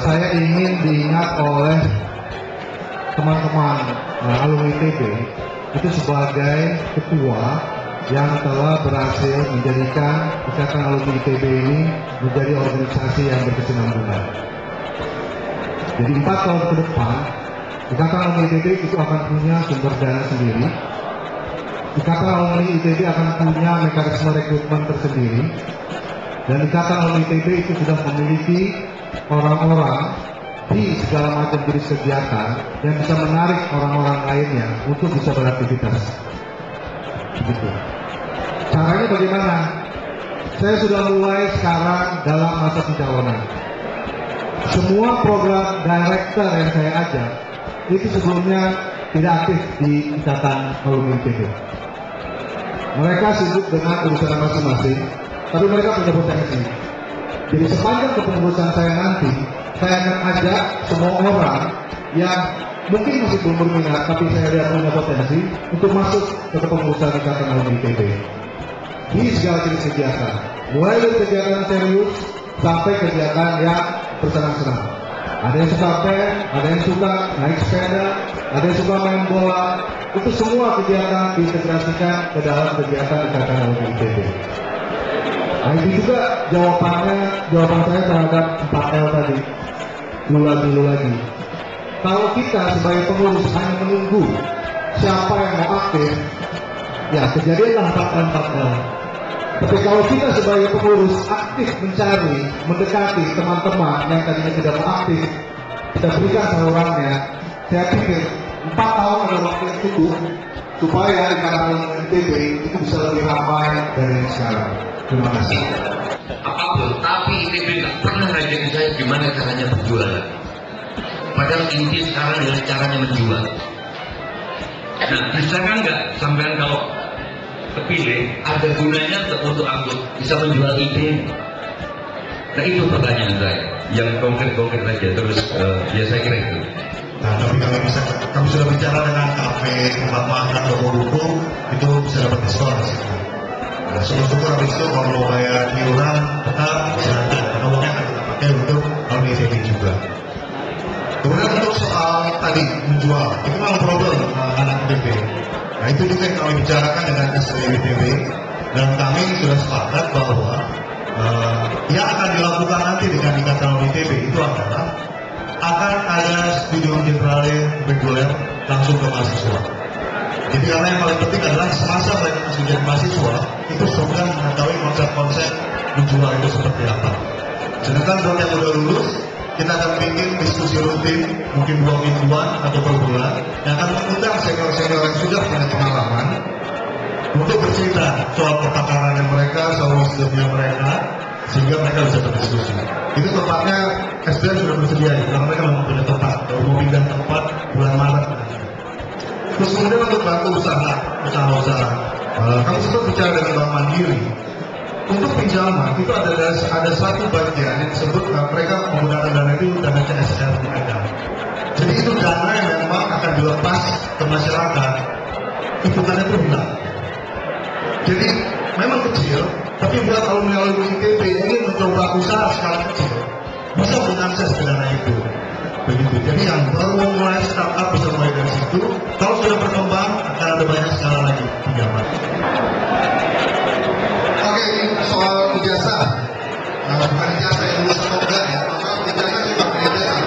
saya ingin diingat oleh teman-teman alumni ITB itu sebagai ketua yang telah berhasil menjadikan Ikatan Alumni ITB ini menjadi organisasi yang berkesinambungan. Jadi 4 tahun ke depan, Ikatan Alumni ITB itu akan punya sumber dana sendiri. Ikatan Alumni ITB akan punya mekanisme rekrutmen tersendiri. Dan Ikatan Alumni ITB itu sudah memiliki orang-orang di segala macam jenis kegiatan yang bisa menarik orang-orang lainnya untuk bisa beraktivitas. Begitu. Caranya bagaimana? Saya sudah mulai sekarang dalam masa pencalonan. Semua program director yang saya ajak itu sebelumnya tidak aktif di Ikatan Alumni ITB. Mereka sibuk dengan urusan masing-masing, tapi mereka punya potensi. Jadi sepanjang kepengurusan saya nanti, saya akan ajak semua orang yang mungkin masih belum berminat, tapi saya lihat punya potensi untuk masuk ke kepengurusan Ikatan Alumni ITB. Di segala jenis kegiatan, mulai dari kegiatan serius sampai kegiatan yang bersenang-senang. Ada yang suka band, ada yang suka naik sepeda, ada yang suka main bola. Itu semua kegiatan diintegrasikan ke dalam kegiatan Ikatan Alumni ITB. Nah, itu juga jawaban saya terhadap 4L tadi. Lu lagi. Kalau kita sebagai pengurus hanya menunggu siapa yang mau aktif, ya kejadianlah 4L. Tapi kalau kita sebagai pengurus aktif mencari, mendekati teman-teman yang tadinya tidak mau aktif, kita berikan salurannya, saya pikir 4 tahun adalah waktu yang cukup supaya Ikatan Alumni ITB itu bisa lebih ramai dari sekarang. Terima kasih. Apapun, tapi ITB nggak pernah ngajarin saya gimana caranya berjualan. Padahal inti sekarang adalah caranya menjual. Nah, bisa kan nggak sampean kalau kepilih ada gunanya untuk anggot bisa menjual ide. Nah itu pertanyaan saya, yang konkret saja. Terus ya saya kira itu. Nah, tapi kalau bisa kami sudah bicara dengan kafe, tempat makan, toko-toko, itu bisa dapat diskon. Nah, syukur-syukur habis itu kalau mau bayar iuran tetap silakan, karena uangnya akan kita pakai untuk alumni ITB juga. Kemudian untuk soal tadi menjual, itu memang problem anak ITB. Nah itu juga yang kami bicarakan dengan SDW ITB, dan kami sudah sepakat bahwa yang akan dilakukan nanti dengan Ikatan Alumni ITB itu adalah akan ada studium generale reguler langsung ke mahasiswa. Jadi karena yang paling penting adalah semasa mereka masih jadi mahasiswa itu sudah mengetahui konsep-konsep menjual itu seperti apa. Sedangkan buat yang udah lulus, kita akan bikin diskusi rutin mungkin 2 mingguan atau per bulan yang akan mengundang senior-senior yang sudah punya pengalaman untuk bercerita soal perpakarannya mereka, soal wisdomnya mereka, sehingga mereka bisa berdiskusi. Itu tempatnya SDM sudah bersedia, karena mereka memang punya tempat. Kalau mau pindah tempat bulan Maret. Terus kemudian untuk bantu usaha. Kami sempat bicara dengan Bank Mandiri. Untuk pinjaman itu ada satu bagian yang disebut mereka menggunakan dana itu dana CSR mereka. Jadi itu dana yang memang akan dilepas ke masyarakat. Hitungannya itu rendah. Jadi memang kecil, tapi buat alumni ITB ingin mencoba usaha skala kecil bisa mengakses ke dana itu. Begitu. Jadi yang baru mulai startup bisa mulai dari situ. Kalau sudah berkembang akan ada banyak skala lagi pinjaman. Oke, soal ijazah. Bukan ijazah yang lulus atau enggak ya. Soal ijazah sih pakai ijazah.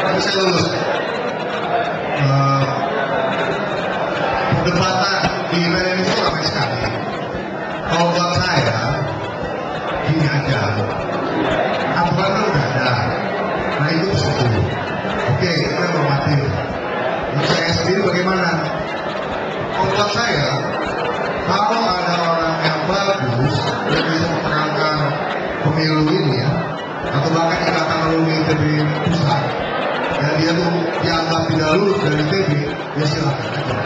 Tapi saya lulus. Perdebatan di event ini ramai sekali. Kalau buat saya, gini aja. Aturan udah ada. Nah itu setuju. Oke, kita normatif. Nah, saya sendiri bagaimana? Kalau buat saya, kalau ada orang yang bagus yang bisa memenangkan pemilu ini ya, atau bahkan Ikatan Alumni ITB pusat, dan dia tuh dianggap tidak lulus dari ITB, ya silakan aja.